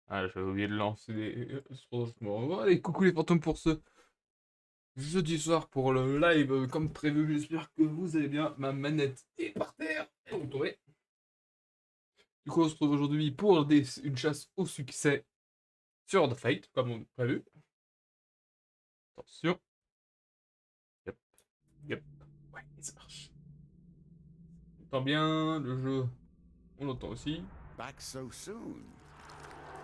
Ah, j'avais oublié de lancer des changements. Allez, coucou les fantômes pour ce jeudi soir pour le live comme prévu. J'espère que vous allez bien. Ma manette est par terre. Et vous tombez. Du coup, on se retrouve aujourd'hui pour une chasse au succès sur The Fate, comme prévu. Attention. Yep. Yep. Ouais, ça marche. On entend bien le jeu. On l'entend aussi.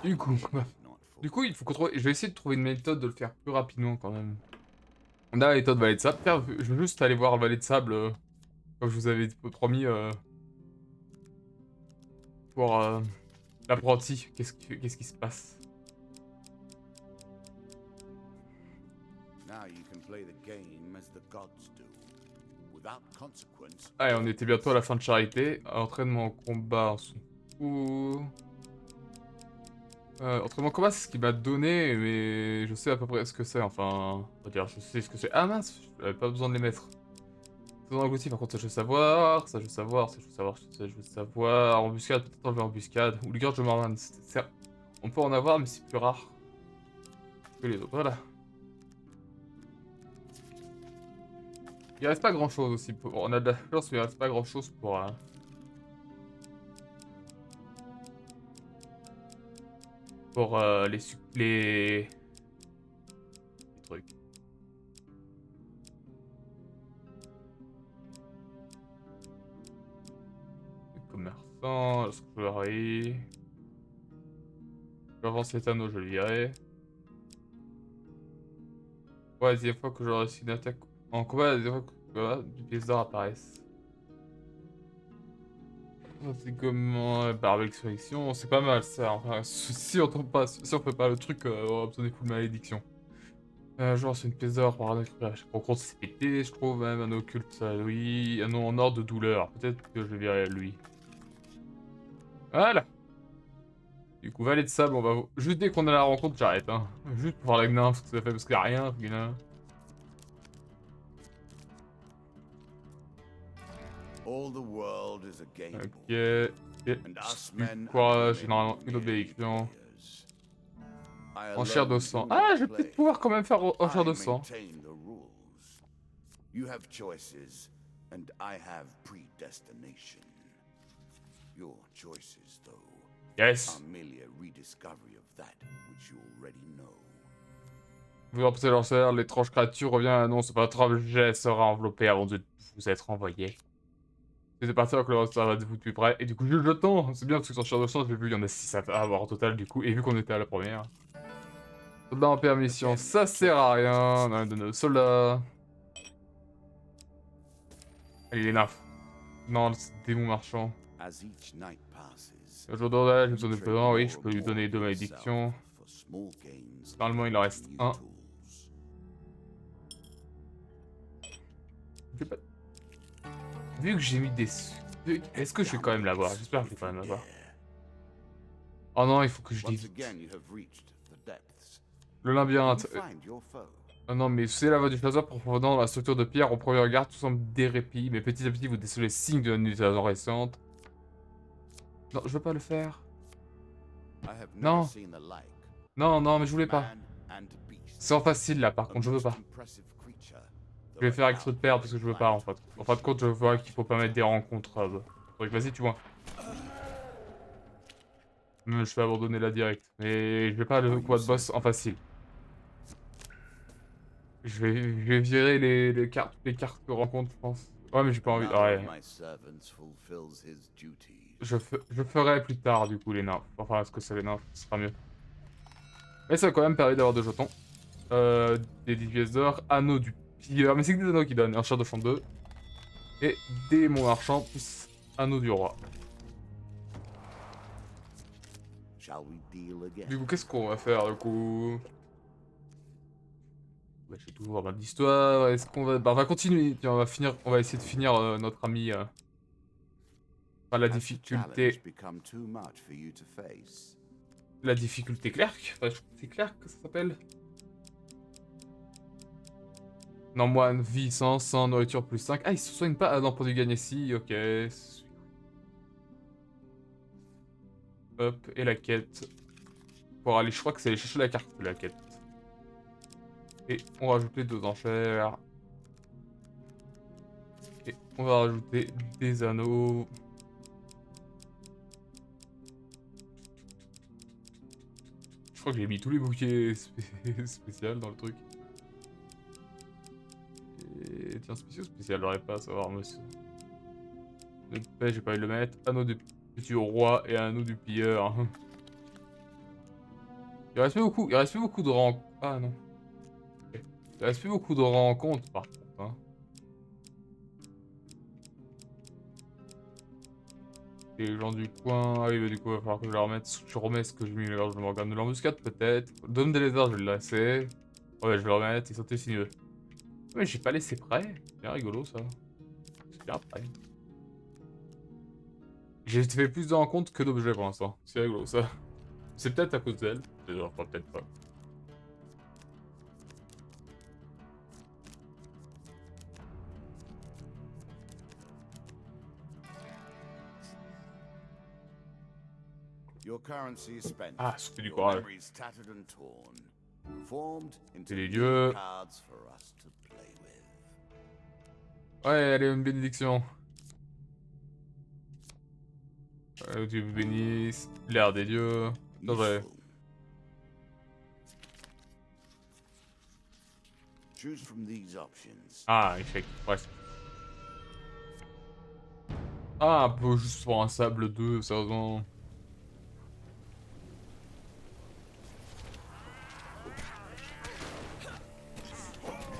Du coup, il faut qu'on trouve. Je vais essayer de trouver une méthode de le faire plus rapidement quand même. On a la méthode Valet de Sable. Je veux juste aller voir le Valet de Sable, comme je vous avais promis, pour l'apprenti. Qu'est-ce qui se passe? Allez, on était bientôt à la fin de charité. Entraînement en combat, on s'en fout. Entraînement en combat, c'est ce qu'il m'a donné, mais je sais à peu près ce que c'est. Enfin, on va dire, je sais ce que c'est. Ah mince, j'avais pas besoin de les mettre. Dans l'englouti, par contre, ça je veux savoir, ça je veux savoir, ça je veux savoir, ça je veux savoir. Embuscade, peut-être enlever embuscade. Ou Ligurge de Morvan. On peut en avoir, mais c'est plus rare que les autres. Voilà. Il reste pas grand chose aussi. On a de la chance, mais il reste pas grand chose pour les trucs. Les commerçants, la scoulerie. Je vais avancer cet anneau, je le virerai. Ouais, la deuxième fois que je réussis une attaque en combat, la deuxième fois que voilà, du pièce d'or apparaissent. C'est comment barbecue sélection, c'est pas mal ça. Enfin, si on tombe pas, si on fait pas le truc, on va obtenir full malédiction. Genre c'est une pièce d'or par un récupération. Par contre c'est pété, je trouve même un occulte, oui, un nom en or de douleur. Peut-être que je verrai lui. Voilà. Du coup, Valet de Sable, on va... Juste dès qu'on a la rencontre, j'arrête, hein. Juste pour voir la gnome, ce que ça fait, parce qu'il y a rien, Gna. Ok. Et du courage, généralement une obédiction. En chair de sang. Ah, je vais peut-être pouvoir quand même faire en chair de sang. You have choices, and I have predestination. Your choices, though, Yes. are merely a rediscovery of that which you already know. Vous remplacez lanceur, l'étrange créature revient à l'annonce. Votre objet sera enveloppé avant de vous être envoyé. C'est parti que le lanceur va de vous de plus près. Et du coup, je le jeton. C'est bien parce que sur chair de sang, j'ai vu, il y en a 6 à avoir au total du coup. Et vu qu'on était à la première. Soldat en permission, ça sert à rien. On a un de nos soldats. Allez, les nymphes. Non, c'est démon marchand. Le jour d'ordre, j'ai besoin de présent, oui, je peux lui donner 2 malédictions. Normalement, il en reste un. Pas... Vu que j'ai mis des... Est-ce que je vais quand même l'avoir? J'espère que je vais quand même l'avoir. Oh non, il faut que je l'évite. Le labyrinthe. Oh non, mais c'est la voie du chasseur profondément dans la structure de pierre. Au premier regard, tout semble dérépit, mais petit à petit, vous décelez les signes de une utilisation récente. Non, je veux pas le faire. Non. Non, non, mais je voulais pas. C'est en facile, là, par contre, je veux pas. Je vais faire exprès de perdre parce que je veux pas, en fait. En fin de compte, je vois qu'il faut pas mettre des rencontres. Donc, vas-y, tu vois. Je vais abandonner la direct. Mais je vais pas le quad boss en facile. Je vais virer les cartes que rencontre, je pense. Ouais, mais j'ai pas envie. Ouais. Je ferai plus tard, du coup, les nains. Enfin, est-ce que c'est les nains? Ce sera mieux. Mais ça a quand même permis d'avoir 2 jetons. Des 10 pièces d'or, anneau du pilleur. Mais c'est que des anneaux qui donnent. Un char de champ 2. Et démon marchand plus anneau du roi. Du coup, qu'est-ce qu'on va faire, du coup? Bah, j'ai toujours pas d'histoire. Est-ce qu'on va... Bah, on va continuer. Tiens, on va essayer de finir notre ami... Enfin, la difficulté... La difficulté clerc. Enfin, je crois que c'est clerc que ça s'appelle. Non, moine, vie, sans nourriture plus 5. Ah, il se soigne pas. Ah non, pour du gagner si, ok. Hop, et la quête. Pour aller, je crois que c'est aller chercher la carte, la quête. Et on rajoute les 2 enchères. Et on va rajouter des anneaux. Je crois que j'ai mis tous les bouquets spéciaux dans le truc. Et tiens, spécial, j'aurais pas à savoir, monsieur. Le paix, j'ai pas envie de le mettre. Anneau du petit roi et anneau du pilleur. Il reste plus beaucoup, il reste plus beaucoup de rangs. Ah non. Ok. Il reste plus beaucoup de rencontres par contre. Hein. Les gens du coin. Ah oui, bah, du coup, il va falloir que je leur remette. Je remets ce que j'ai mis dans le organe de l'embuscade peut-être. Dôme des lézards, je vais le laisser. Ouais, je vais le remettre. Ils sont sinueux. Mais j'ai pas laissé prêt. C'est bien rigolo ça. C'est bien prêt. J'ai fait plus de rencontres que d'objets pour l'instant. C'est rigolo ça. C'est peut-être à cause d'elle. Enfin, peut-être pas. Your currency is spent. Ah, c'était du Your courage. memories tattered and torn, formed into C'est les new dieux. cards for us to play with. Ouais, allez, une bénédiction. Dieu vous bénisse. L'air des dieux. C'est vrai. Useful. Choose from these options. Ah, échec. Bref. Ah, un peu juste pour un sable 2, sérieusement.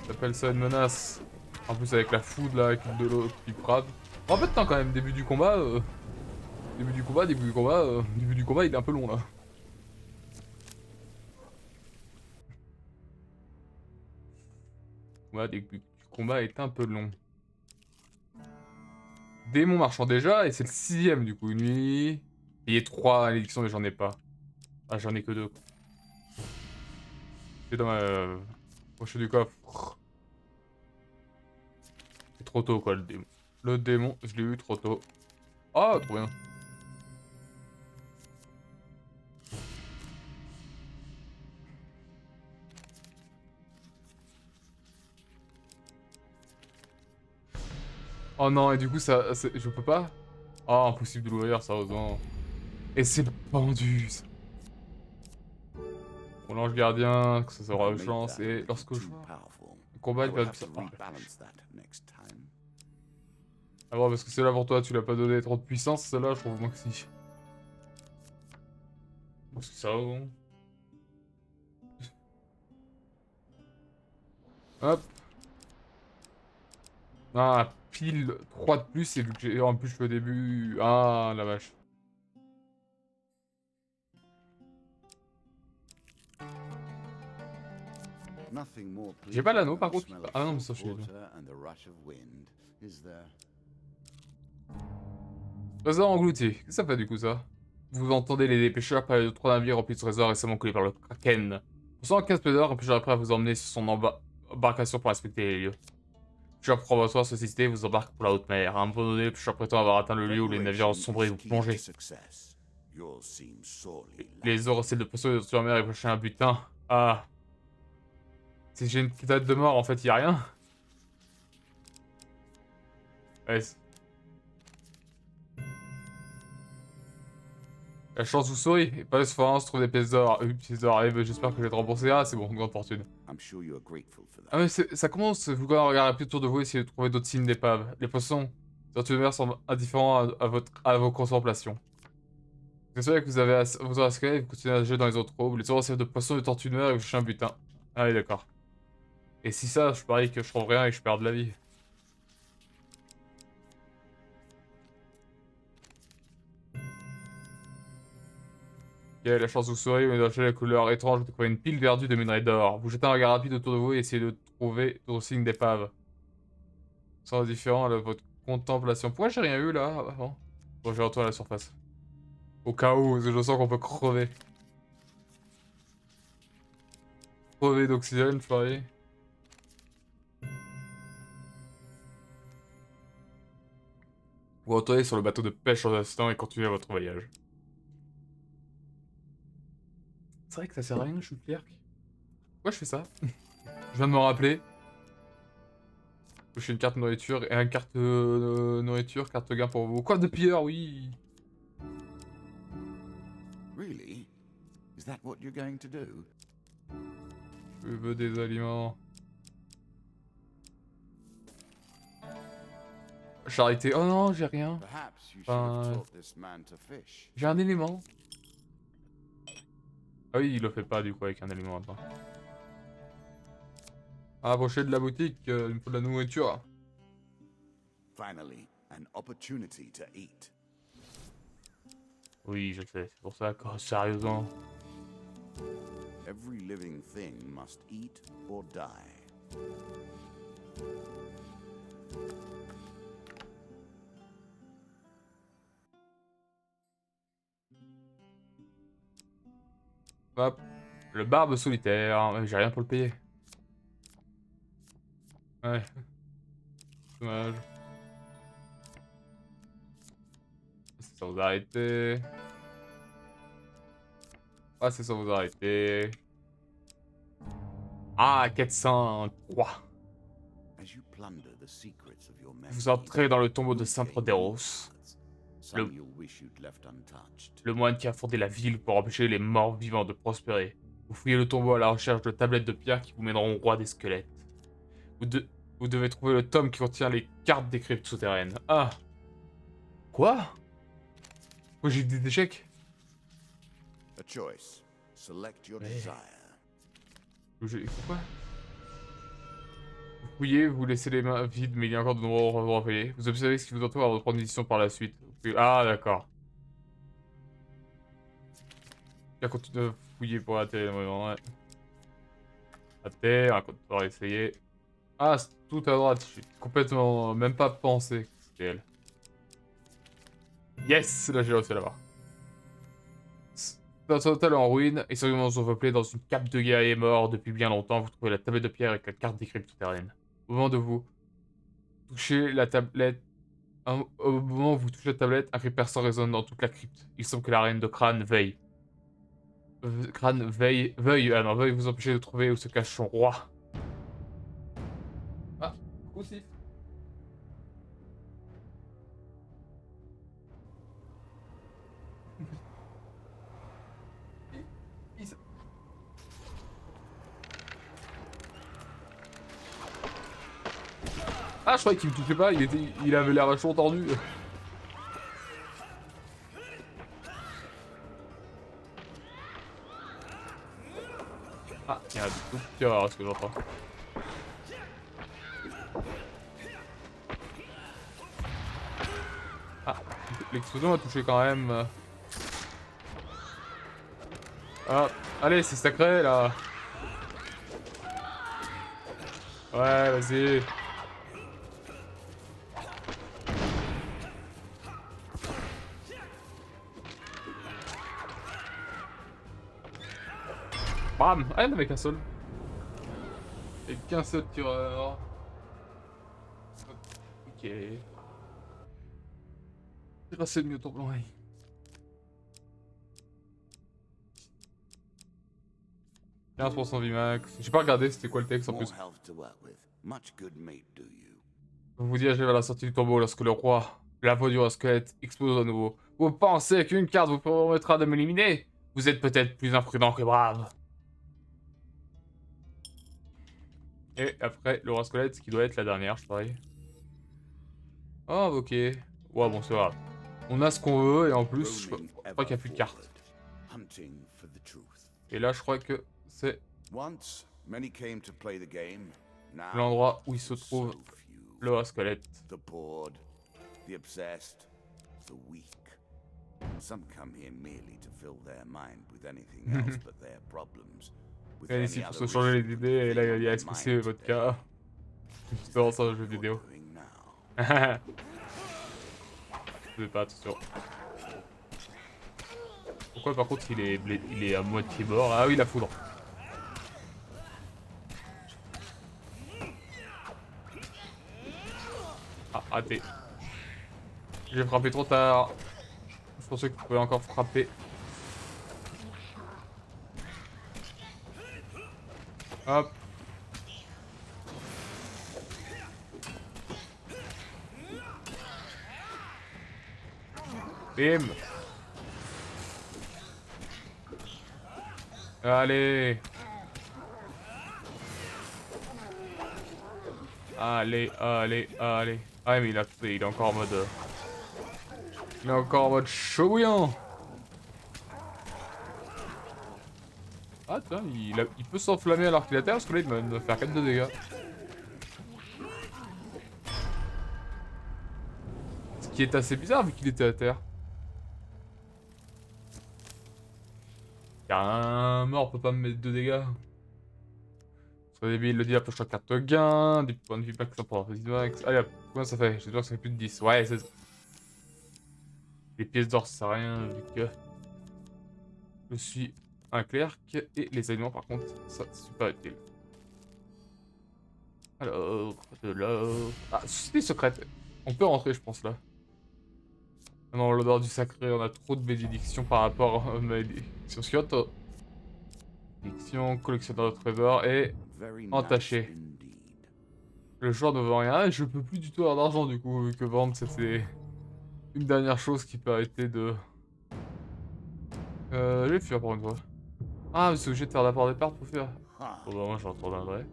T'appelles ça une menace. En plus avec la foudre là, avec de l'eau qui frappe. En fait, tant quand même, début du combat, début du combat, début du combat, il est un peu long là. Ouais, début du combat est un peu long. Démon marchand déjà, et c'est le 6ème du coup. Une nuit. Il y a 3 malédictions, mais j'en ai pas. Ah, j'en ai que 2. C'est dans ma poche du coffre. C'est trop tôt quoi, le démon. Le démon, je l'ai eu trop tôt. Ah, trop bien. Oh non, et du coup, je peux pas? Oh, impossible de l'ouvrir, sérieusement. Et c'est pendu, ça. Mon l'ange gardien, que ça sera de chance, et lorsque je vois le combat, il va puissance. Ah bon, parce que celle-là pour toi, tu l'as pas donné trop de puissance, celle-là, je trouve moi que si. Parce que ça, bon. Hop. Ah, pile 3 de plus, et vu que j'ai en plus je fais au début. Ah, la vache. J'ai pas l'anneau par contre. Ah non, mais ça, je suis Trésor englouti. Qu'est-ce que ça fait du coup ça? Vous entendez les pêcheurs parler de 3 navires remplis de trésors récemment coulés par le Kraken. Pour 115 pieds d'or, un pêcheur est prêt à vous emmener sur son embarcation pour inspecter les lieux. Le pêcheur probatoire sollicité vous embarque pour la haute mer. À un moment donné, le pêcheur prétend avoir atteint le lieu où les navires ont sombré et vous plongez. Les eaux recèlent de poissons sur la mer et prochain un butin. Ah. Si j'ai une date de mort, en fait, y a rien. Ouais, la chance vous sourit, et pas l'espérance trouve des pièces d'or. Une pièce d'or, et j'espère que je vais te rembourser. Ah, c'est bon, grande fortune. Ah mais ça commence, vous regardez plus autour de vous et essayez de trouver d'autres signes d'épave. Les poissons, tortues de mer semblent indifférents à vos contemplations. Vous savez que vous avez vos escaliers et vous continuez à nager dans les eaux troubles. Les eaux recèlent de poissons et de tortues de mer et vous cherchez un butin. Ah oui, d'accord. Et si ça, je parie que je trouve rien et que je perds de la vie. Ok, la chance vous sourit, mais d'achetez la couleur étrange, vous trouvez une pile perdue de minerais d'or. Vous jetez un regard rapide autour de vous et essayez de trouver d'autres signes d'épave. Sans différent de votre contemplation. Pourquoi j'ai rien eu là avant? Bon, je vais retourner à la surface. Au cas où, parce que je sens qu'on peut crever. Crever d'oxygène, je parie. Vous retournez sur le bateau de pêche en instant et continuez votre voyage. C'est vrai que ça sert à rien, je suis clerc. Pourquoi je fais ça? Je viens de me rappeler. Je fais une carte nourriture et une carte nourriture, carte gain pour vous. Quoi de pire, oui. Really? Is that what you're going to do? Je veux des aliments. Charité. Oh non, j'ai rien. Perhaps you should have taught this man to fish. J'ai un élément. Ah oui, il le fait pas du coup avec un élément maintenant. Approchez de la boutique, il me faut de la nourriture. Finally, an opportunity to eat. Oui, je sais, c'est pour ça que, sérieusement. Every living thing must eat or die. Hop, le barbe solitaire, mais j'ai rien pour le payer. Ouais. Dommage. C'est sans vous arrêter. Ah, c'est sans vous arrêter. Ah, 403. Vous entrez dans le tombeau de Saint Prodéros. Le moine qui a fondé la ville pour empêcher les morts vivants de prospérer. Vous fouillez le tombeau à la recherche de tablettes de pierre qui vous mèneront au roi des squelettes. Vous devez trouver le tome qui contient les cartes des cryptes souterraines. Ah. Quoi? Moi j'ai eu des échecs. Quoi? Vous fouillez, vous laissez les mains vides, mais il y a encore de nombreux endroits à fouiller. Vous observez ce qui vous entoure avant de prendre une décision par la suite. Ah, d'accord. On continue de fouiller pour atterrir dans le moment, ouais. À terre, on va essayer. Ah, c'est tout à droite, je suis complètement... même pas pensé que c'était elle. Yes, là j'ai réussi à l'avoir. Dans un hôtel en ruine, et sûrement enveloppé dans une cape de guerrier mort depuis bien longtemps, vous trouvez la tablette de pierre avec la carte des cryptes souterraines. Au moment de vous toucher la tablette... Au moment où vous touchez la tablette, un cri perçant résonne dans toute la crypte. Il semble que la reine de Crâne veille. Veuille vous empêcher de trouver où se cache son roi. Ah, aussi. Ah, je croyais qu'il me touchait pas, il avait l'air vachement tordu. Ah, il y a un coup de tir, ce que j'entends. Ah, l'explosion m'a touché quand même. Ah, allez, c'est sacré là. Ouais, vas-y. Bam! Ah, il n'y en avait qu'un seul. Et qu'un seul tireur. Ok. C'est mieux ton plan, ouais. « 15% Vimax. J'ai pas regardé c'était quoi le texte en plus. Vous vous dirigez vers la sortie du tombeau lorsque le roi, la voix du roi squelette, explose à nouveau. Vous pensez qu'une carte vous permettra de m'éliminer? Vous êtes peut-être plus imprudent que brave. Et après, le roi squelette, qui doit être la dernière, je parie. Oh, ok. Ouais, bon, c'est grave. On a ce qu'on veut, et en plus, je crois qu'il n'y a plus de cartes. Et là, je crois que c'est l'endroit où il se trouve le roi squelette. Et ici pour se changer les idées, et là il y a est-ce que c'est votre cas? C'est vraiment ça le jeu vidéo. Je sais pas, attention. Pourquoi par contre il est à moitié mort? Ah oui, la foudre. Ah, raté. J'ai frappé trop tard. Je pensais que tu pouvais encore frapper. Hop. Bim. Allez. Allez, allez, allez. Ah mais il est encore en mode... Il est encore en mode chaud bouillant. Ah tiens, il peut s'enflammer alors qu'il est à terre parce que là il va me faire 4 de dégâts. Ce qui est assez bizarre vu qu'il était à terre. Car un mort peut pas me mettre 2 dégâts. Sur début il le dit, approche ta carte gain, du point de vue max pour la petite max. Allez hop, combien ça fait? J'espère que ça fait plus de 10. Ouais, c'est ça. Les pièces d'or ça sert à rien vu que je suis un clerc. Et les aliments par contre, ça c'est super utile. Alors, de là... Ah, société secrète. On peut rentrer je pense là. Non, l'odeur du sacré, on a trop de bénédictions par rapport à malédiction suivante. Bénédiction, collectionneur de trésors et entaché. Le joueur ne vend rien et je peux plus du tout avoir d'argent du coup, vu que vendre c'était une dernière chose qui peut arrêter de... je vais fuir pour une fois. Ah, mais c'est obligé de faire d'apport départ pour fuir. Bon bah moi je retournerai.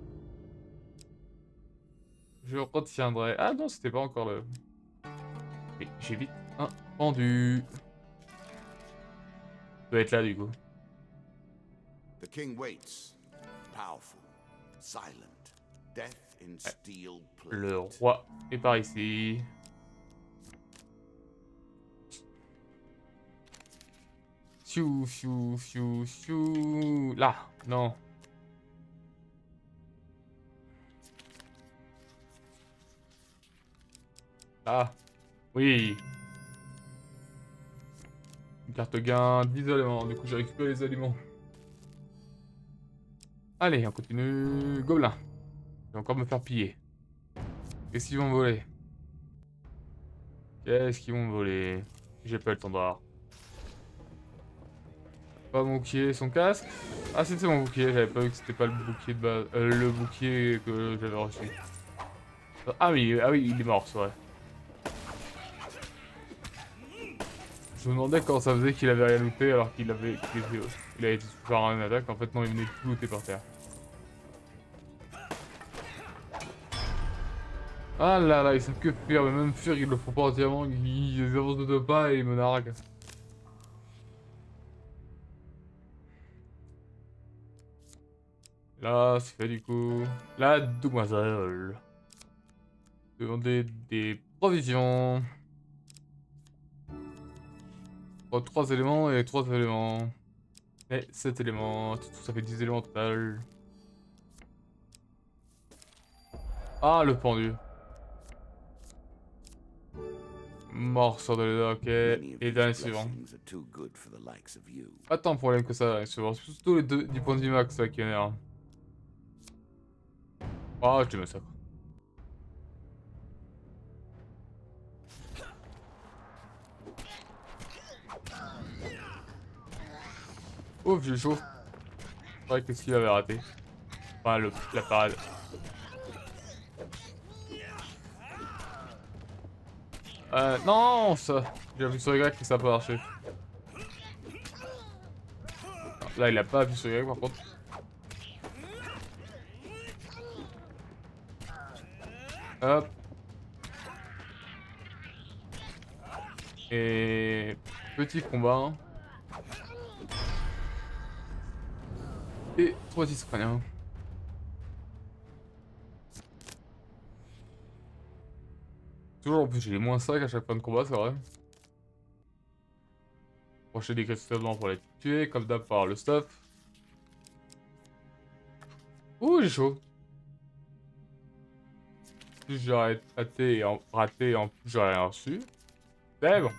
Je retiendrai. Ah non, c'était pas encore le... Mais j'ai vite un pendu. Doit être là du coup. The king waits, powerful, silent, death in steel plate. Le roi est par ici. Fiu, fiu, fiu, fiu. Là, non. Là. Oui. Une carte gain, 10 éléments. Du coup, j'ai récupéré les aliments. Allez, on continue. Gobelin. Je vais encore me faire piller. Qu'est-ce qu'ils vont voler? Qu'est-ce qu'ils vont voler? J'ai pas le temps de voir. Pas mon bouclier, son casque. Ah, c'était mon bouclier. J'avais pas vu que c'était pas le bouclier de base. Le bouclier que j'avais reçu. Ah oui, il est mort, c'est vrai. Je me demandais quand ça faisait qu'il avait rien looté alors qu'il avait été sous par une attaque. En fait, non, il venait tout looter par terre. Ah là là, ils savent que fuir, mais même fuir, ils le font pas entièrement. Ils avancent de 2 pas et ils me narguent. Là, c'est fait du coup. La demoiselle. Demander des provisions. Oh, 3 éléments et 3 éléments. Et 7 éléments. Tout ça fait 10 éléments au total. Ah, le pendu. Morceau de l'état, ok. Et dernier suivant. Pas tant de problème que ça, suivant. C'est surtout les deux du point de vue max là, qui énerve. Ah, je te massacre. Oh, j'ai chaud. Ouais, qu'est-ce qu'il avait raté? Enfin, la parade. Non, ça. J'ai appuyé sur Y et ça a pas marché. Là, il a pas appuyé sur Y par contre. Hop. Et... Petit combat. Et 3 Israéliens. Toujours en plus, j'ai les moins 5 à chaque fin de combat, c'est vrai. Procher des cristaux pour les tuer, comme d'hab par le stuff. Ouh, j'ai chaud. Plus j'aurais raté et en plus j'aurais rien reçu. C'est bon.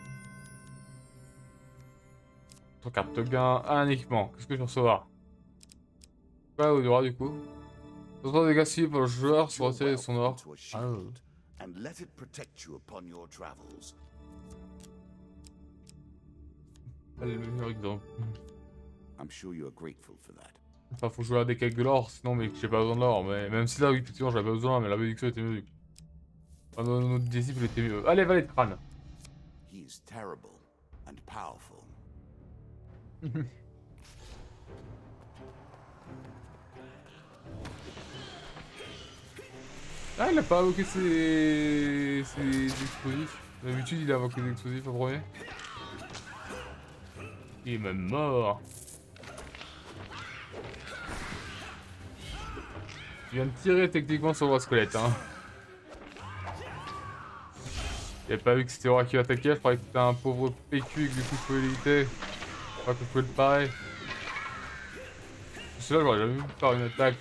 Ton carte de gain, un équipement. Qu'est-ce que je vais recevoir? Quoi au droit du coup? 3 dégâts ciblés pour le joueur sur retirer de son or. Ah, And let it protect you upon your travels. le meilleur exemple. I'm sure you are grateful for that. Enfin, faut jouer à des avec de l'or, sinon, mais j'ai pas besoin de l'or. Mais même si là, oui, effectivement, j'avais besoin, mais la réduction était mieux. Enfin, notre disciple était mieux. Allez, valet de crâne. He is terrible and powerful. Ah, il a pas invoqué ses explosifs. D'habitude, il a invoqué des explosifs en premier. Il est même mort. Il vient de tirer techniquement sur le squelette, hein. J'avais pas vu que c'était Aura qui attaquait, je croyais que c'était un pauvre PQ et que du coup je pouvais l'éviter. Je crois que je pouvais le parer. Celui-là, j'aurais jamais vu faire une attaque.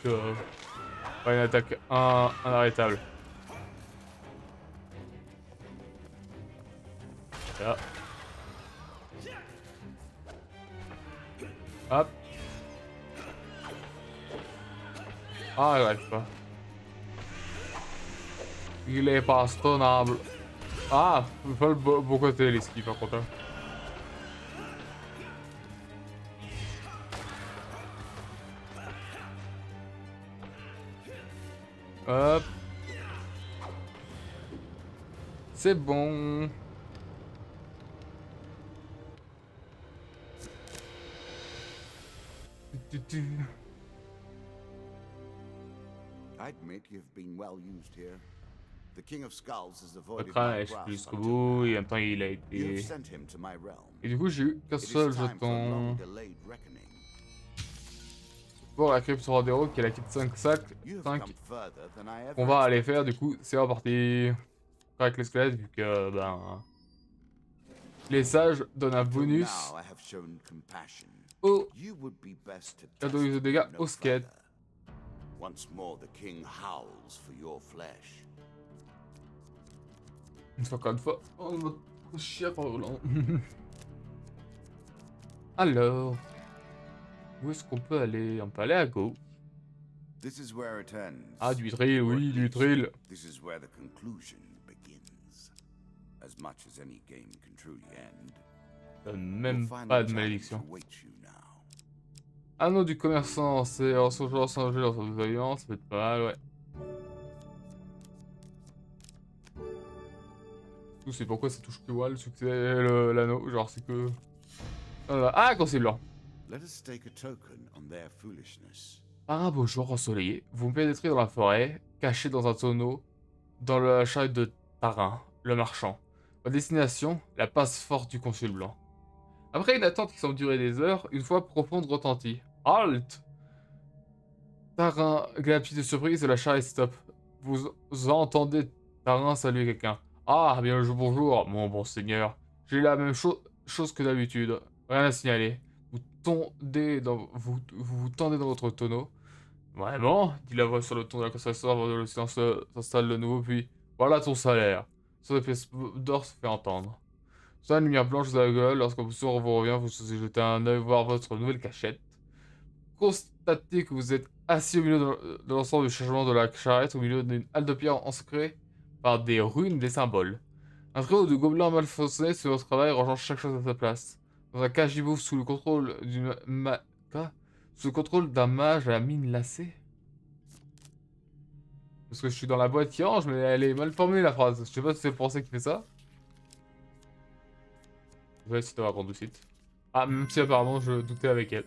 Pas une attaque inarrêtable. Là. Hop. Ah, il reste pas. Il est pas stonable. Ah, pas le beau côté l'esquive par contre. Hein. Hop. C'est bon. I admit you've been well used here. The King of Skulls has Le avoided crâne my est grasp jusqu'au until bout, et en now. même temps il a You have été... sent him to my realm. Et du coup j'ai eu qu'un It is seul time for a long jeton. delayed reckoning. Pour la crypte sur Rodero qui est la kit 5 sacs. You have 5 come further than I ever qu'on va aller expected. faire du coup c'est reparti. Avec les squelettes vu que ben... Les sages donnent un Till bonus now I have shown compassion. au You would be best to cadeau test de dégâts no au skate. further. Once more the king howls for your flesh. Encore une fois, on va chier par volant. Alors, où est-ce qu'on peut aller? On peut aller à gauche. This is where it ends. Ah, du drill, Or oui, at du least, drill. This is where the conclusion begins. As much as any game can truly end. Même Your pas final de challenge malédiction. awaits you now. Anneau du commerçant, c'est en son genre sans jeu dans son désaillant, ça peut être pas mal, ouais. Tout c'est pourquoi ça touche que Wall, le succès, l'anneau, genre c'est que... Voilà. Ah, quand c'est blanc. Let us stake a token on their foolishness. Par un beau jour ensoleillé, vous me pénétrez dans la forêt, caché dans un tonneau, dans la charrette de Tarin, le marchand. Votre destination, la passe forte du consul blanc. Après une attente qui semble durer des heures, une voix profonde retentit. Halt! Tarin glapit de surprise et la charrette stop. Vous entendez Tarin saluer quelqu'un. Ah, bien le bonjour, mon bon seigneur. J'ai la même chose que d'habitude. Rien à signaler. Vous tendez dans votre tonneau. Vraiment? Dit la voix sur le ton de la conversation avant que le silence s'installe de nouveau, puis voilà ton salaire. Son épaisse d'or se fait entendre. Sans une lumière blanche dans la gueule, lorsqu'un soir vous revient, vous osez jeter un œil voir votre nouvelle cachette. Constatez que vous êtes assis au milieu de l'ensemble du chargement de la charrette, au milieu d'une halle de pierre encerclée par des runes et des symboles. Un trio de gobelins mal foncés sur votre travail rangeant chaque chose à sa place. Dans un cagibouf sous le contrôle d'une quoi? Sous le contrôle d'un mage à la mine lacée. Parce que je suis dans la boîte qui range, mais elle est mal formée la phrase. Je sais pas si c'est le français qui fait ça. Je vais essayer de raconter tout de suite. Ah, même si apparemment je doutais avec elle.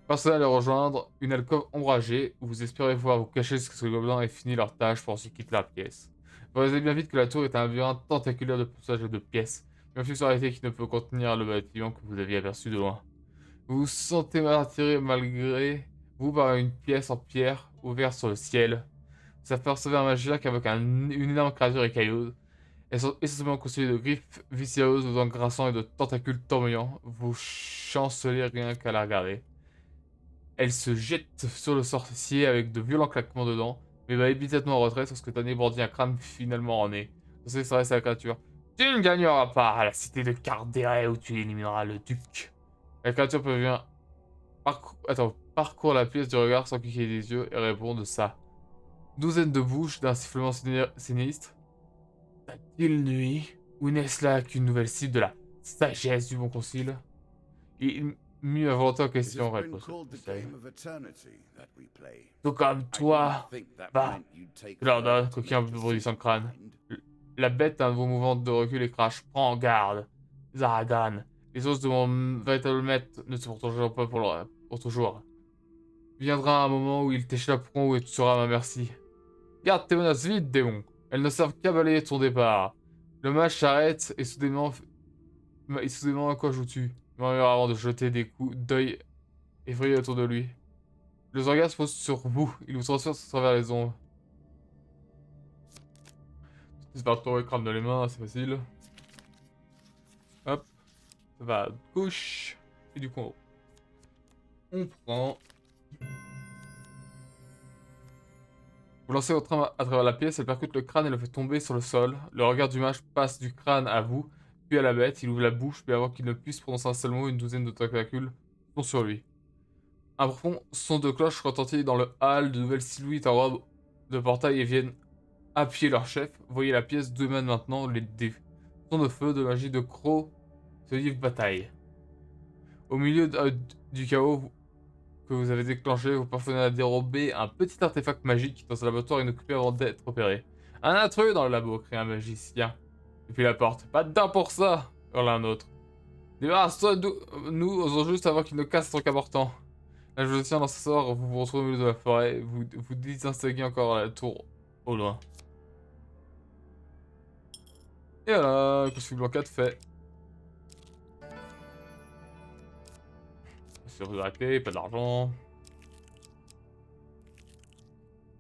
Personne à les rejoindre, une alcôve ombragée, où vous espérez pouvoir vous cacher jusqu'à ce que les gobelins aient fini leur tâche pour ensuite quitter la pièce. Vous réalisez bien vite que la tour est un labyrinthe tentaculaire de passages et de pièces, une fluctualité qui ne peut contenir le bâtiment que vous aviez aperçu de loin. Vous vous sentez attiré malgré vous par une pièce en pierre ouverte sur le ciel. Vous apercevez un magicien qui invoque une énorme créature écailleuse, essentiellement constituée de griffes vicieuses, aux dents grinçants et de tentacules tournoyants. Vous chancelez rien qu'à la regarder. Elle se jette sur le sorcier avec de violents claquements de dents, mais va immédiatement en retraite lorsque Tanné brandit un crâne finalement en nez. Censé s'adresse à la créature. Tu ne gagneras pas à la cité de Carderet où tu élimineras le duc. La créature parvient parcourt la pièce du regard sans cliquer des yeux et répond de sa douzaine de bouches d'un sifflement sinistre. A-t-il nuit? Ou n'est-ce là qu'une nouvelle cible de la sagesse du bon concile? mis ma volonté en It has question, been réponse. called the game of eternity that we play. Tout comme I toi, didn't think that va. meant you'd take Je leur forever donne, to coquin un make peu brûlé sans decisions, crâne. mind. La bête a un nouveau mouvement de recul et crache. Prends garde. Zaragan. Les os de mon véritable maître ne se poursuivront pas pour toujours. Viendra un moment où ils t'échapperont et tu seras à ma merci. Garde tes menaces vite, démon. Elles ne servent qu'à balayer ton départ. Le match s'arrête et soudainement à quoi joues-tu? Murmura avant de jeter des coups d'œil effrayés autour de lui. Le Zorgas se pose sur vous. Il vous transperce à travers les ombres. C'est par ton crâne dans les mains, c'est facile. Hop. Ça va à gauche. Et du coup, on prend. Vous lancez votre arme à travers la pièce, elle percute le crâne et le fait tomber sur le sol. Le regard du mage passe du crâne à vous, puis à la bête. Il ouvre la bouche, puis avant qu'il ne puisse prononcer un seul mot, une douzaine de tentacules sont sur lui. Un profond son de cloche retentit dans le hall. De nouvelles silhouettes en robe de portail et viennent appuyer leur chef. Voyez la pièce domine maintenant des sons de feu, de magie, de crocs se livrent bataille. Au milieu du chaos que vous avez déclenché, vous parvenez à dérober un petit artefact magique dans un laboratoire inoccupé avant d'être opéré. Un intrus dans le labo, crie un magicien. Depuis la porte. Pas de dents pour ça, hurla un autre. Débarrasse-toi de nous, osons juste avant qu'il ne casse son important. Là, je tiens dans ce sort, vous vous retrouvez au milieu de la forêt, vous distinguez encore la tour au loin. Et voilà, le costume blanc 4 fait. C'est regretté, pas d'argent.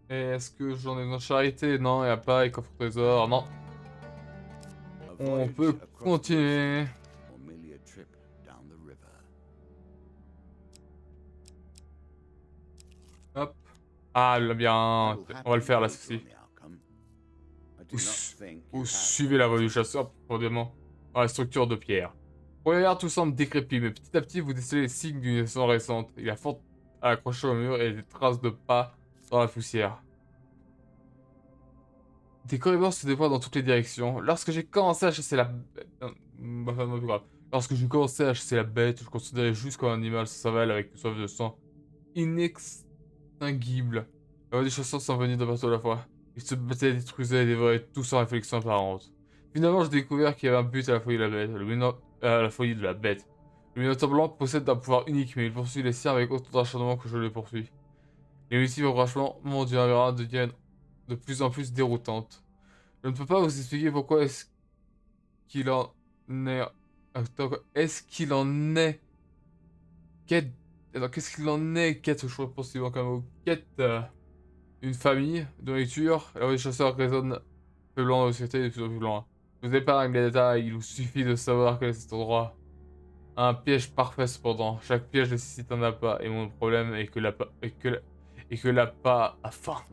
Est-ce que j'en ai dans charité? Non, y a pas, et coffre trésor, non. A On voyage peut across the continuer. ocean, or merely a trip down the river. Hop. Ah, le labyrinthe. I will On va le faire là, happily ceci. vote on the outcome. I do not think Vous you have suivez la voie du chasseur profondément dans la structure de pierre. Pour regard, tout semble décrépit, mais petit à petit, vous décelez les signes d'une naissance récente. Il y a fort accroché au mur et des traces de pas dans la poussière. Des corridors se déploient dans toutes les directions. Lorsque j'ai commencé à chasser la bête... Enfin, non, plus grave. Lorsque j'ai commencé à chasser la bête, je considérais juste comme un animal sans savale avec une soif de sang inextinguible. La voix des chasseurs s'en venait de partout à la fois. Ils se battaient, détruisaient et dévoraient tout sans réflexion apparente. Finalement, j'ai découvert qu'il y avait un but à la folie de la bête. La folie de la bête. Le Minotaure blanc possède un pouvoir unique, mais il poursuit les siens avec autant d'acharnement que je le poursuis. Les multiples branchements mondiaux deviennent de plus en plus déroutantes. Je ne peux pas vous expliquer pourquoi est-ce qu'il en est... Attends, est-ce qu'il en est... Quête... Alors, qu'est-ce qu'il en est? Quête, je crois possiblement comme mot. Quête... Une famille, de nourriture, alors les chasseurs résonnent faiblement dans la société et de plus en plus loin. Je vous épargne les détails, il vous suffit de savoir quel est cet endroit. Un piège parfait cependant. Chaque piège nécessite un appât, et mon problème est que l'appât a faim.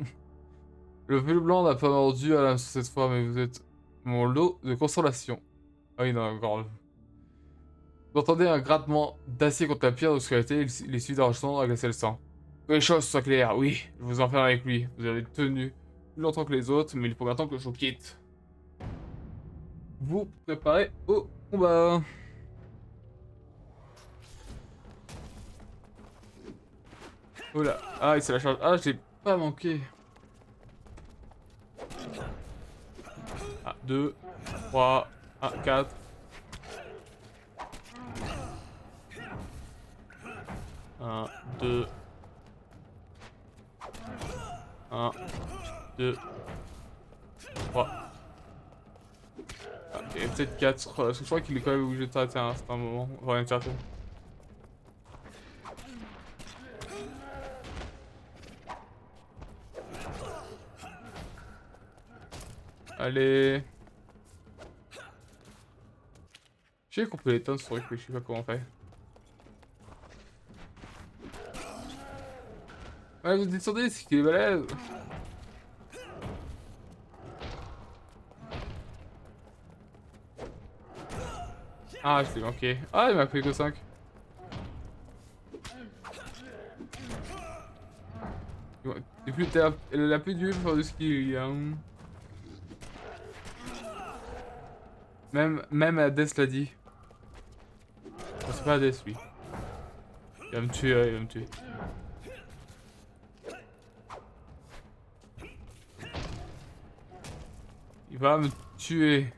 Le plus blanc n'a pas mordu à l'âme cette fois, mais vous êtes mon lot de consolation. Ah oui, non, encore. Vous entendez un grattement d'acier contre la pierre d'obscurité, il suit d'un enregistrement à glacer le sang. Que les choses soient claires, oui, je vous enferme avec lui. Vous avez tenu plus longtemps que les autres, mais il faut maintenant que je vous quitte. Vous préparez au combat. Oh là, ah, c'est la charge. Ah, j'ai pas manqué. Ah, 2, 3, 1, 4. Un, 2. 1, 2, 3. Ah, et peut-être 4. Parce que je crois qu'il est quand même obligé de s'arrêter à un certain moment. Enfin, une certaine. Allez. J'ai compris les tonnes, c'est vrai que je sais pas comment on fait. Ouais, vous descendez, c'est qu'il est balèze. Ah, je l'ai manqué. Ah, il m'a fait que 5. Et puis, elle a plus de pour de skill, hein. Même Hades l'a dit. Oh, c'est pas Hades, lui. Il va me tuer, ouais, il va me tuer. Il va me tuer.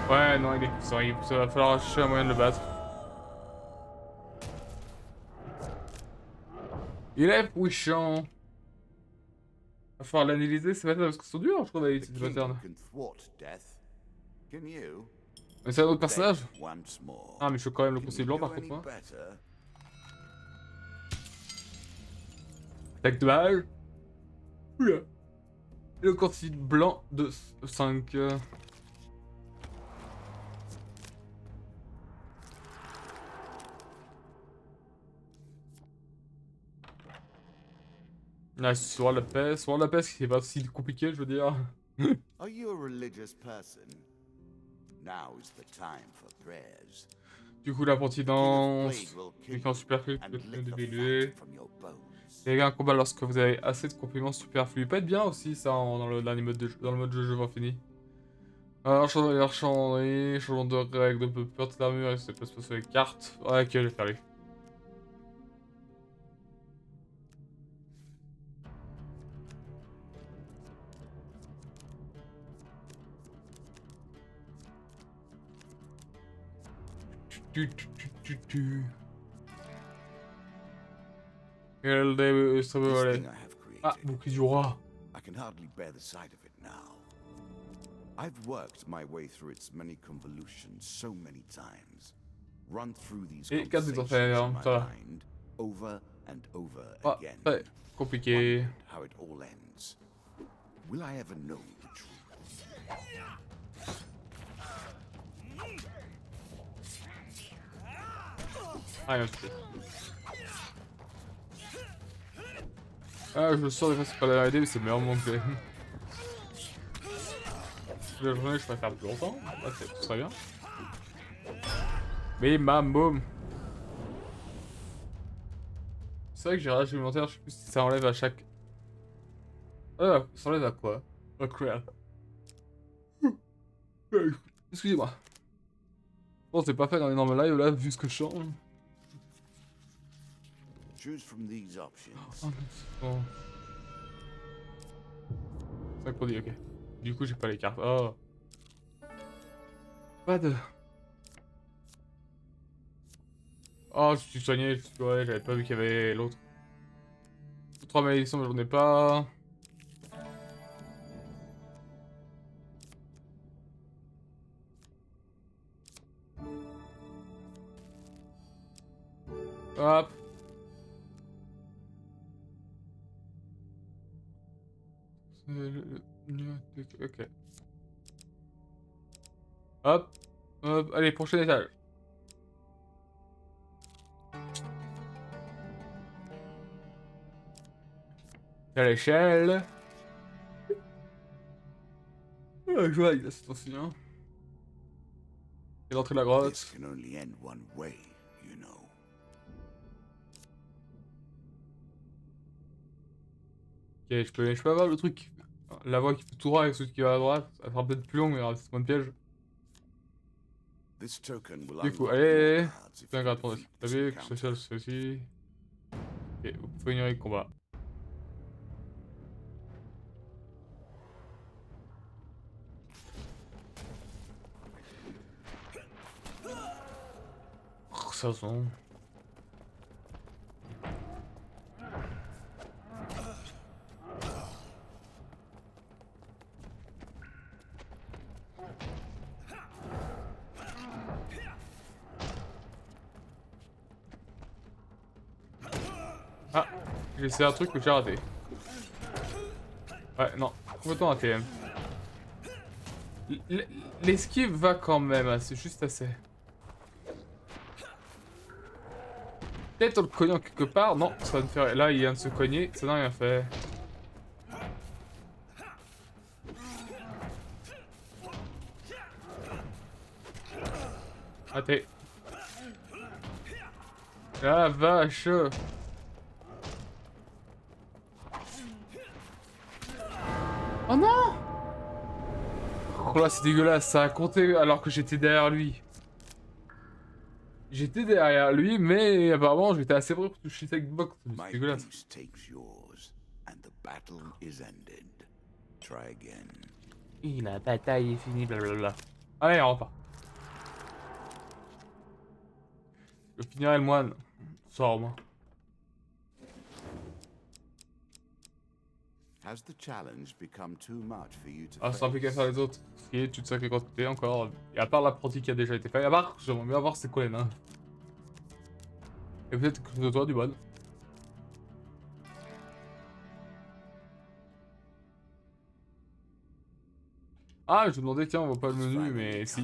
Ouais, non, il est puissant. Ça va falloir chercher un moyen de le battre. Il est puissant. Va falloir l'analyser, c'est pas parce qu'ils sont durs, je trouve, avec The ces king patterns. can thwart death. Can you? Mais c'est un autre personnage? Beg once more. Ah, mais je peux quand même le Can conseiller you blanc do par any contre, moi. better? Attaque de balle. Oula. Et le conseiller blanc de 5. Ah, sur la paix. Sur la paix, c'est pas si compliqué, je veux dire. Are you a religious person? Now is the time for prayers. Du coup, l'apprenti King of danse. Blade will kill Quelqu'un you superflu and peut lick the d'évaluer. fat from your bones. Et un combat lorsque vous avez assez de compléments superflus. Peut être bien aussi ça dans le dernier mode de jeu, dans le mode de jeu infini. Alors, changement de règles, de peu peur de l'armure, et c'est pas sur les cartes. Ouais, ok, je vais faire les. Quel début, ça peut This aller. thing I have created, Ah, bouclier du roi. I can hardly bear the sight of it now. I've worked my way through its many convolutions so many times. Run through these Et 4 des conversations enfers, in my ça va. mind over and over Ah, again. ouais, compliqué. Wondered how it all ends. Will I ever know the truth? Ah, il y a un truc. Ah, je le sors des fois, c'est pas la idée, mais c'est le meilleur moment que j'ai. La journée, je préfère plus longtemps. Ah, ce serait bien. Bim, bam, boum. C'est vrai que j'ai rage alimentaire, je sais plus si ça enlève à chaque. Ah, ça enlève à quoi? À quoi? Excusez-moi. Bon, c'est pas fait dans énorme live là, vu ce que je sens. Choose from these options. Oh, non, c'est ça qu'on dit, ok. Du coup, j'ai pas les cartes. Oh. Pas de. Oh, je suis soigné, ouais, j'avais pas vu qu'il y avait l'autre. 3 malédictions, mais j'en ai pas. Hop. Ok. Hop. Hop. Allez, prochain étage. À l'échelle. Ah, je vois, il a cette aussi, hein. Et l'entrée de la grotte. This can only end one way, you know. Ok, je peux avoir le truc. La voie qui peut tout droit avec celui qui va à droite. Ça sera peut-être plus long, mais il y aura peut-être moins de pièges. This token will Du coup, unlock allez. more cards if C'est un you grattant defeat de this clavier, encounter. social, c'est aussi. Ok, vous pouvez ignorer le combat. Oh, ça sent. Ah, j'ai essayé un truc que j'ai raté. Ouais, non, complètement raté. L'esquive va quand même, hein, c'est juste assez. Peut-être en le cognant quelque part. Non, ça va me faire. Là, il vient de se cogner, ça n'a rien fait. Raté. La vache. Oh non! Oh là, c'est dégueulasse, ça a compté alors que j'étais derrière lui. J'étais derrière lui, mais apparemment j'étais assez près pour toucher cette box. C'est dégueulasse. Et la bataille est finie, blablabla. Allez, on repart. Je finirai le moine. Sors, moi. Ah, c'est un peu qu'à faire les autres. Ce qui est, tu te sacrées quantité encore. Et à part l'apprenti qui a déjà été fait. À part, j'aimerais bien voir c'est quoi les nains. Et peut-être que de toi, du bon. Ah, je me demandais, tiens, on voit pas le menu, mais si.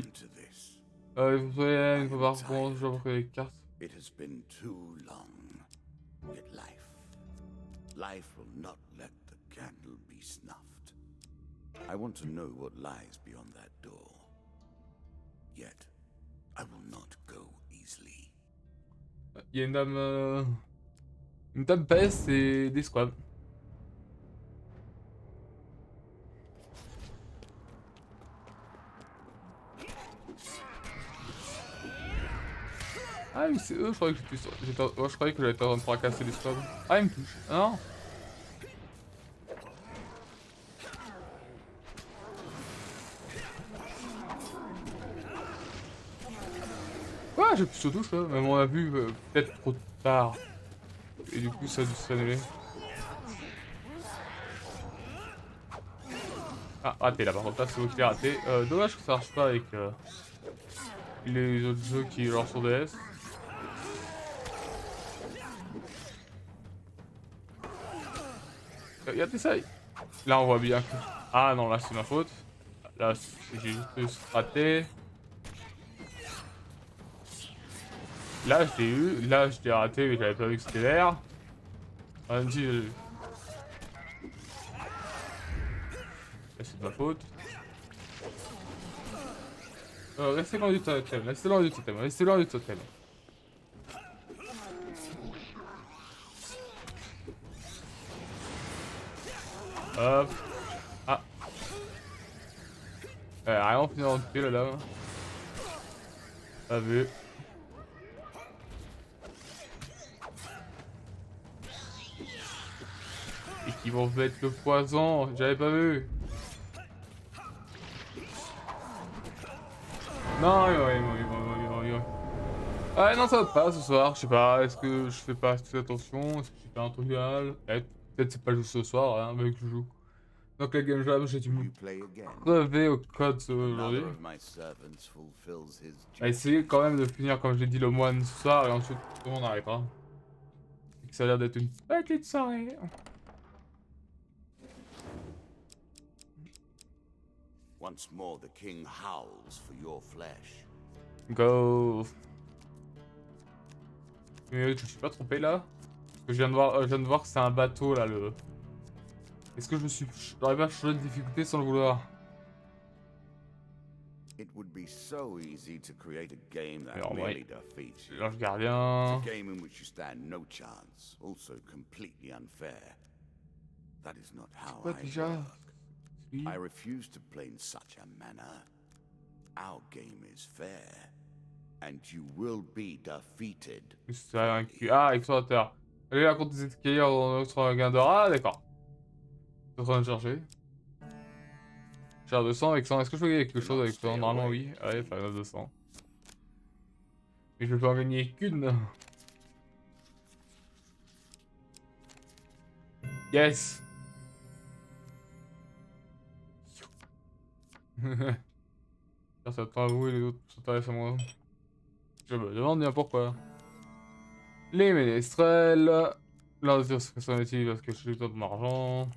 Vous pouvez une fois par contre, je vois les cartes. It has been too long. Yet life will not let the candle be snuffed. I want to know what lies beyond that door. Yet, I will not go easily. Il y a une dame PS et des squads. Ah oui, c'est eux, je croyais que je croyais que j'allais être en train de fracasser les squads. Ah, il me touche. Ah non. Ouais, j'ai plus de touche là, mais on a vu peut-être trop tard. Et du coup, ça a dû s'annuler. Ah, raté là, par contre, là, c'est vous qui l'avez raté. Dommage que ça marche pas avec les autres jeux qui genre sur DS. Regardez ça. Là, on voit bien que... Ah non, là, c'est ma faute. Là, j'ai juste raté. Là, je l'ai eu. Là, je l'ai raté, mais j'avais pas vu que c'était vert. Même si... Là, c'est de ma faute. Restez loin du totem, restez loin du totem, restez loin du totem. Hop. Ah. Rien fini dans le pied là. Pas vu. Et qui vont mettre le poison, j'avais pas vu. Non, ouais, non, ça va pas ce soir, je sais pas, est-ce que je fais pas assez attention, est-ce que j'ai pas un truc mal, peut-être c'est pas juste ce soir, hein, mais que je joue. Donc la game jam, j'ai dû me crever au code aujourd'hui. On va essayer quand même de finir, comme j'ai dit, le moine ce soir, et ensuite tout le monde arrêtera. Et que ça a l'air d'être une petite soirée. Once more the king howls for your flesh. Go. Mais je me suis pas trompé là? Parce que je viens de voir que c'est un bateau là le... Est-ce que j'aurais pas changé de difficulté sans le vouloir? It would be so easy to create a game that merely defeats you. L'ange gardien. A game in which you stand no chance, also completely unfair. That is not how I work. I refuse to play in such a manner. Our game is fair, and you will be defeated. Ah, explorateur. Allez, raconte des escaliers dans notre gain d'or. Ah, d'accord. Je suis en train de chercher. J'ai 200 avec 100. Est-ce que je peux gagner quelque chose avec 100? Normalement, oui. Allez, enfin, 200. Mais je peux en gagner qu'une. Yes. Ça s'attend à vous et les autres s'intéressent à moi. Je me demande bien pourquoi. Les ménestrels. Là, c'est ce que ça m'utilise parce que je suis tout de mon argent.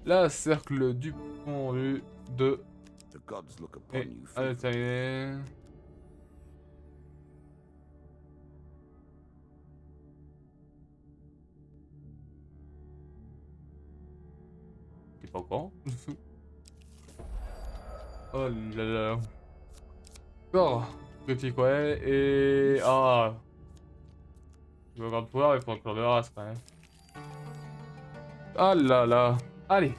La cercle du pendu de... Et allez, terminé. T'es pas au courant? Oh là là. Encore. Petit ouais et... Ah. Je veux grand pouvoir mais pour encore de race quand même. Ah là là. Allez.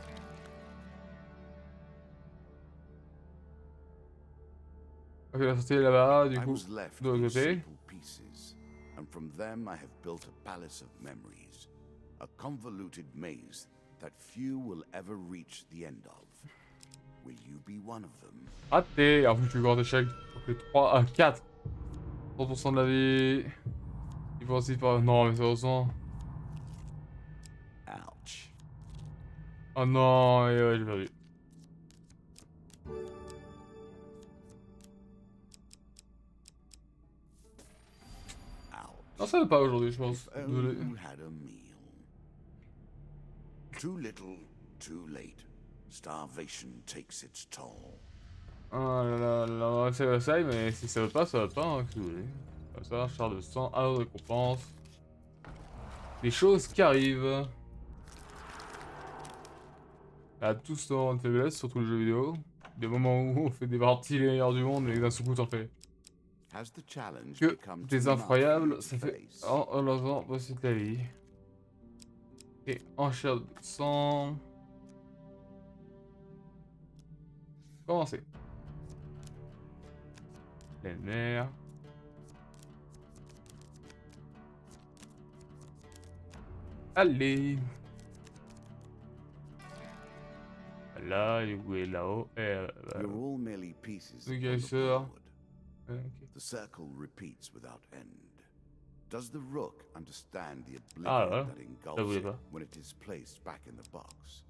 Ok, la sortie est là-bas, du I coup, was left de l'autre with côté. simple pieces, and from them I have built a palace of memories, a convoluted maze that few will ever reach the end of. Will you be one of them? Raté! En plus, tu grand échec. Donc les 3 à 4. 100% de la vie. Il faut aussi pas. Non, mais sérieusement. Ouch. Oh non, et ouais, j'ai perdu. Non, ça va pas aujourd'hui, je pense. If only Désolé. you had a meal. Too little, too late. Starvation takes its toll. Ah là là là, ça essaye, mais si ça veut pas, ça va pas, hein, que vous voulez. Comme ça, char de sang, à de récompense. Des choses qui arrivent. À tout ce temps de faiblesse, surtout les jeux vidéo. Des moments où on fait des parties les meilleures du monde, mais d'un seul coup t'en fais Has the challenge que become des too much for you incroyables, to ça fait face? en l'avant aussi de la vie. Et en chair de sang. Commencez. Les nerfs. Allez. Là, où est là-haut? We're all merely pieces Le upon gars, the ça. board. Ok. The circle repeats without end. Does the rook understand the Ah oblivion ouais, that ça engulfs voulait it pas. when it is placed back in the box?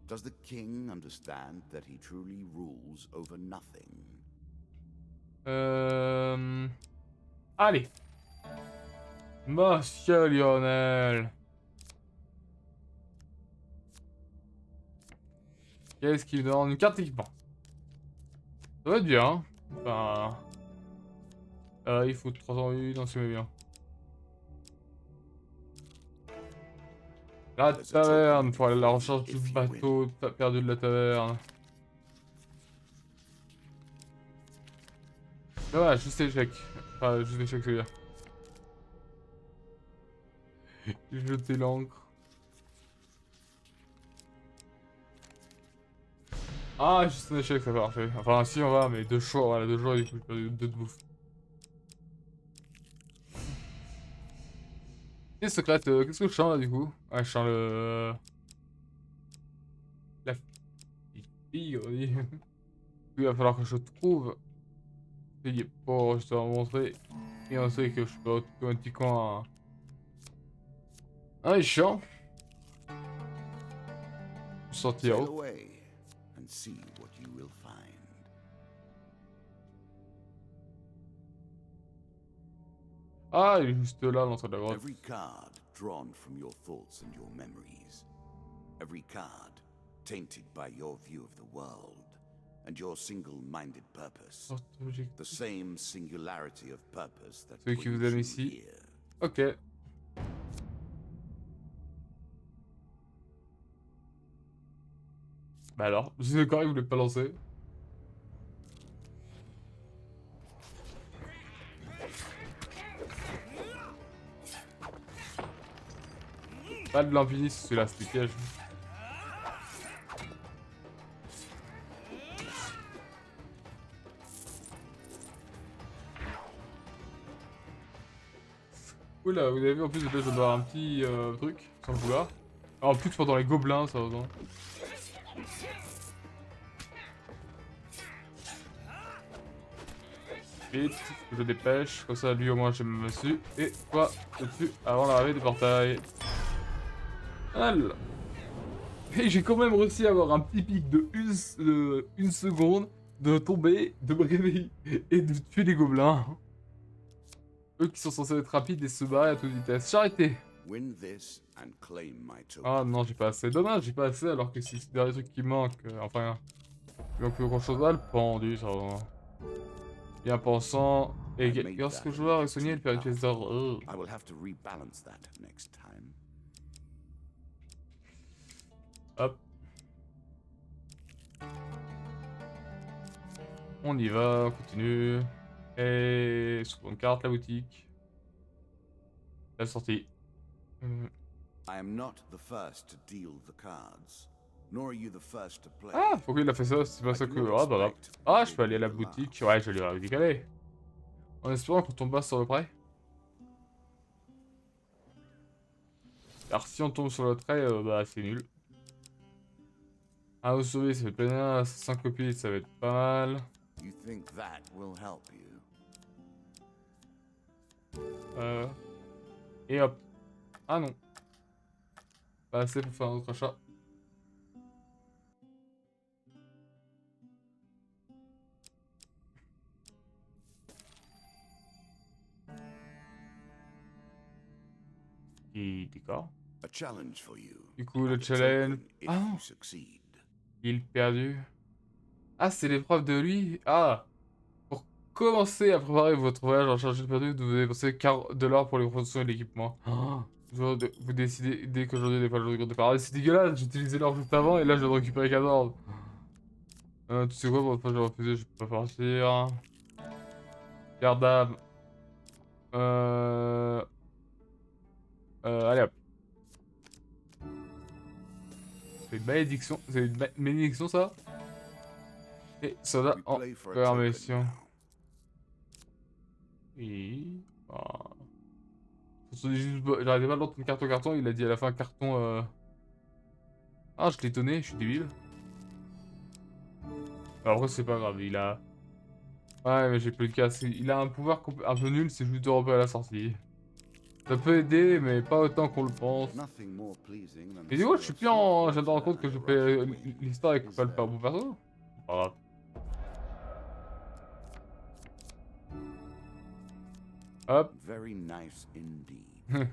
Does the king understand that he truly rules over nothing? Allez. Monsieur Lionel. Qu'est-ce qu'il me demande? Une carte équipement. Ça va être bien. Hein. Enfin... il faut 308, non c'est bien. La taverne, pour aller à la recherche du bateau perdu de la taverne. Dommage, juste échec. Enfin, juste échec, c'est bien. J'ai jeté l'encre. Ah, juste un échec, ça va marcher. Enfin, si, on va, mais 2 choix, voilà, 2 choix, du coup, j'ai perdu 2 de bouffe. Et secrète, qu'est-ce que je chante là, du coup? Ah, je chante le... La fille, on dit. Il va falloir que je trouve... pour je te montrer. Et on sait que je peux automatiquement... Ah, il est chiant. Sortir. Sail away and see what you will find. Ah, il est juste là, l'entrée de la grotte. Every card drawn from your thoughts and your memories. Every card tainted by your view of the world and your single-minded purpose. The same singularity of purpose that Celui qui vous brings aime you ici. here. Ok. Bah alors, je suis d'accord, il voulait pas lancer. Pas de l'infini, celui-là, c'était piège. Oula, vous avez vu, en plus, je dois avoir un petit truc, sans le vouloir. Ah, en plus, pendant les gobelins, ça va. Vite, je dépêche, comme ça, lui au moins, je me dessus. Et toi, dessus, avant l'arrivée du portail. Voilà. Et j'ai quand même réussi à avoir un petit pic de une seconde, de tomber, de me réveiller et de tuer les gobelins. Eux qui sont censés être rapides et se barrer à toute vitesse. J'ai arrêté. Ah non, j'ai pas assez. Dommage, j'ai pas assez alors que c'est le dernier truc qui manque. Enfin, il manque plus grand chose. Ah, le pendu, ça va. Bien pensant. Et lorsque le joueur est soigné, il perd une pièce d'or. Hop. On y va, on continue. Et sur une carte, la boutique. La sortie. I am not the first to deal the cards. nor are you the first to play. Ah, pourquoi il a fait ça? C'est pas ça que... Ah, bah, ah, je peux aller à la boutique. Ouais, je vais aller à la boutique, allez. En espérant qu'on tombe pas sur le prêt. Alors si on tombe sur le trait, bah c'est nul. Ah, vous sauver, ça fait plein 5 copies, ça va être pas mal. You think that will help you? Et hop. Ah non. Pas assez pour faire un autre achat. Et d'accord. A challenge for you. Du coup, le And a challenge... token if Ah non, you succeed. il perdu. Ah, c'est l'épreuve de lui. Ah. Pour commencer à préparer votre voyage en charge perdu, vous devez dépenser $40 pour les productions et l'équipement. Vous décidez dès qu'aujourd'hui n'est pas le jour de départ. Ah, c'est dégueulasse, j'ai utilisé l'or juste avant et là je viens de récupérer 14. Tu sais quoi, pour une fois je vais refuser, je peux pas partir. Garde d'âme. Allez hop. C'est une malédiction, c'est une malédiction ça. Et soda en We play for a permission. token now. Oui. J'arrêtais pas de l'entendre carton carton, il a dit à la fin carton Ah, je l'ai donné, je suis débile. Alors après c'est pas grave, il a... Ouais mais j'ai plus le casse, il a un pouvoir un peu nul, c'est juste de repérer à la sortie. Ça peut aider, mais pas autant qu'on le pense. Nothing more pleasing than Et du coup, je suis plus en... Je viens de me rendre compte que je fais l'histoire avec pas le bon perso. Pas grave. Hop. Very nice indeed.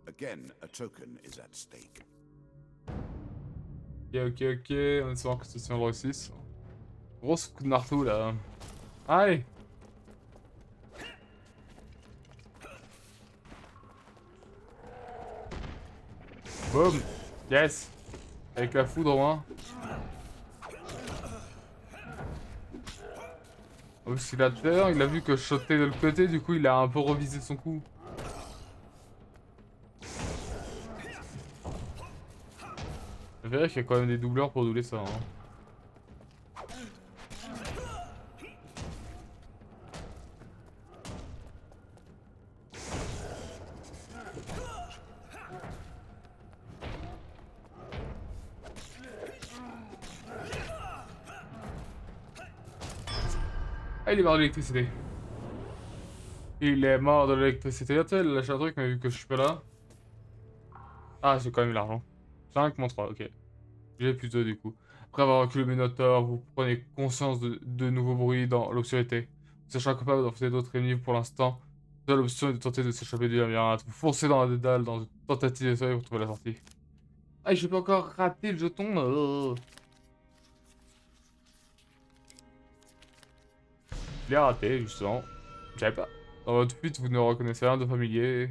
Again, a token is at stake. Ok, on espère que ceci en réussisse. Grosse coup de marteau là. Allez. Boum. Yes. Avec la foudre au moins. Parce qu'il a tout à l'heure, il a vu que je sautais de l'autre côté, du coup il a un peu revisé son coup. Je verrai qu'il y a quand même des doubleurs pour doubler ça. Hein. Ah, il est mort de l'électricité. Il est mort de l'électricité. Attends, il a lâché un truc, mais vu que je suis pas là. Ah, j'ai quand même eu l'argent. 5 moins 3, ok. J'ai plus 2 du coup. Après avoir reculé le Minotaur, vous prenez conscience de nouveaux bruits dans l'obscurité. Sachant capable d'en faire d'autres ennemis pour l'instant. Seule option est de tenter de s'échapper du labyrinthe. Vous foncez dans la dédale dans une tentative de sauver pour trouver la sortie. Ah, j'ai pas encore raté le jeton. Je l'ai raté, justement. J'avais pas. Dans votre fuite, vous ne reconnaissez rien de familier.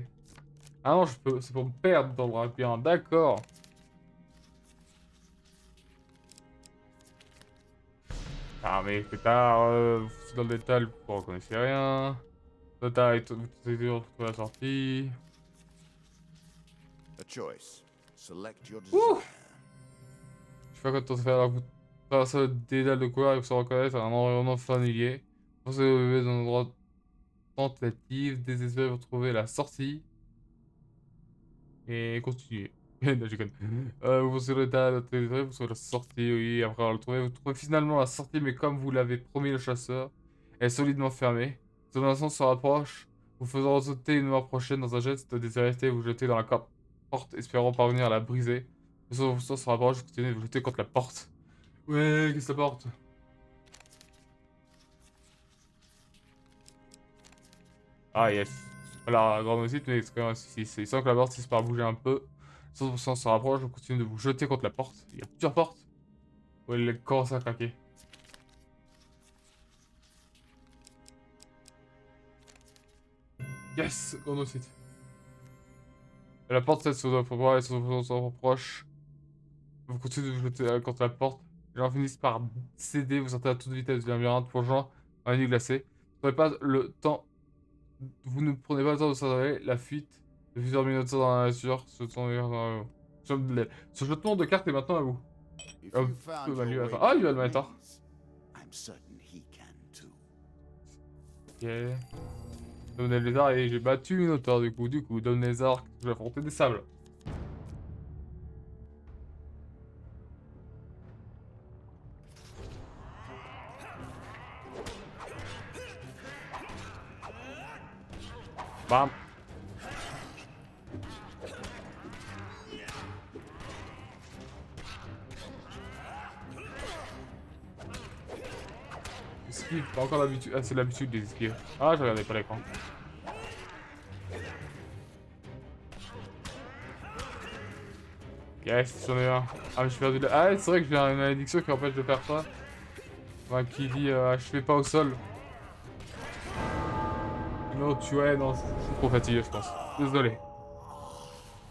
Ah non, je peux. C'est pour me perdre dans le labyrinthe. D'accord. Ah mais plus tard, vous foutez dans le détail, vous ne reconnaissez rien. Total, vous essayez de retrouver la sortie. A choice. Select your desire. Je sais pas quand on se fait alors vous traversez le dédale de couloir et vous se reconnaître à un environnement familier. Pensez au bébé dans un endroit tentative, désespéré pour trouver la sortie. Et continuez. Non, je déconne. Vous pensez le dédale, vous trouvez la sortie, oui, après avoir le trouvé, vous trouvez finalement la sortie, mais comme vous l'avez promis le chasseur, elle est solidement fermée. Son instant se rapproche, vous faisant sauter une mort prochaine dans un geste de désarrêté, vous jetez dans la porte, espérant parvenir à la briser. Son instant se rapproche, vous continuez de vous jeter contre la porte. Ouais, qu'est-ce que la porte? Ah yes. Voilà, grand site, mais c'est quand même un 6. Il sent que la porte se par bouger un peu. Son se rapproche, vous continuez de vous jeter contre la porte. Il y a plusieurs portes. Ouais, elle commence à craquer. Yes, grand site. La porte cesse sur votre bras et se rapproche. Vous continuez de vous jeter contre la porte. Les gens finissent par céder, vous sortez à toute vitesse du labyrinthe plongeant dans la nuit glacée. Vous n'avez pas le temps. Vous ne prenez pas le temps de s'arrêter. La fuite de plusieurs minutes dans la nature se tourne vers Ce jeton de cartes est maintenant à vous. If Oh, you found bah, lui, your way attends. Ah, il va to le the mettre. maze, I'm certain he can too. Ok. Donner les arts et j'ai battu Minotaur du coup, donne les arcs, j'ai affronté des sables. Bam. Esquive, pas encore l'habitude. Ah, c'est l'habitude des esquives. Ah, je regardais pas l'écran. Yes, j'en ai un. Ah, mais je suis perdu là. Ah, c'est vrai que j'ai une malédiction qui empêche de faire ça. Enfin, qui dit je fais pas au sol. Non, non, je suis trop fatigué, je pense. Désolé.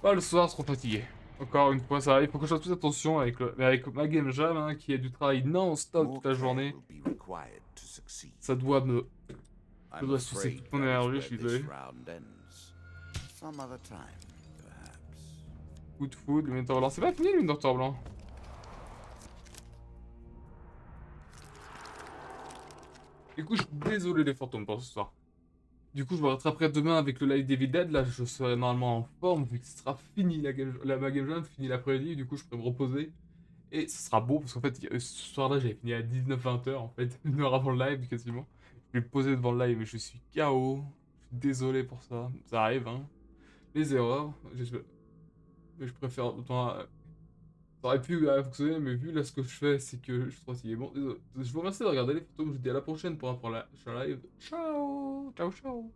Pas le soir, trop fatigué. Encore une fois, ça, il faut que je fasse plus attention avec, mais avec ma game jam, hein, qui est du travail non-stop toute la journée. Ça doit me... Ça doit sucer toute mon énergie, je suis désolé. Coup de foudre, le Minotaur blanc. C'est pas fini le Minotaur blanc. Du coup, je suis désolé les fantômes pour ce soir. Du coup, je me rattraperai demain avec le live d'Evil Dead. Là, je serai normalement en forme vu que ce sera fini ma game jam, fini l'après-midi. Du coup, je pourrai me reposer. Et ce sera beau parce qu'en fait, ce soir-là, j'avais fini à 19-20 h en fait, une heure avant le live quasiment. Je vais me poser devant le live et je suis KO. Je suis désolé pour ça. Ça arrive, hein. Les erreurs. Mais je préfère autant. Ça aurait pu fonctionner, mais vu là ce que je fais, c'est que je suis trop fatigué. Bon, désolé. Je vous remercie de regarder les photos. Je vous dis à la prochaine pour un live. Ciao, ciao, ciao.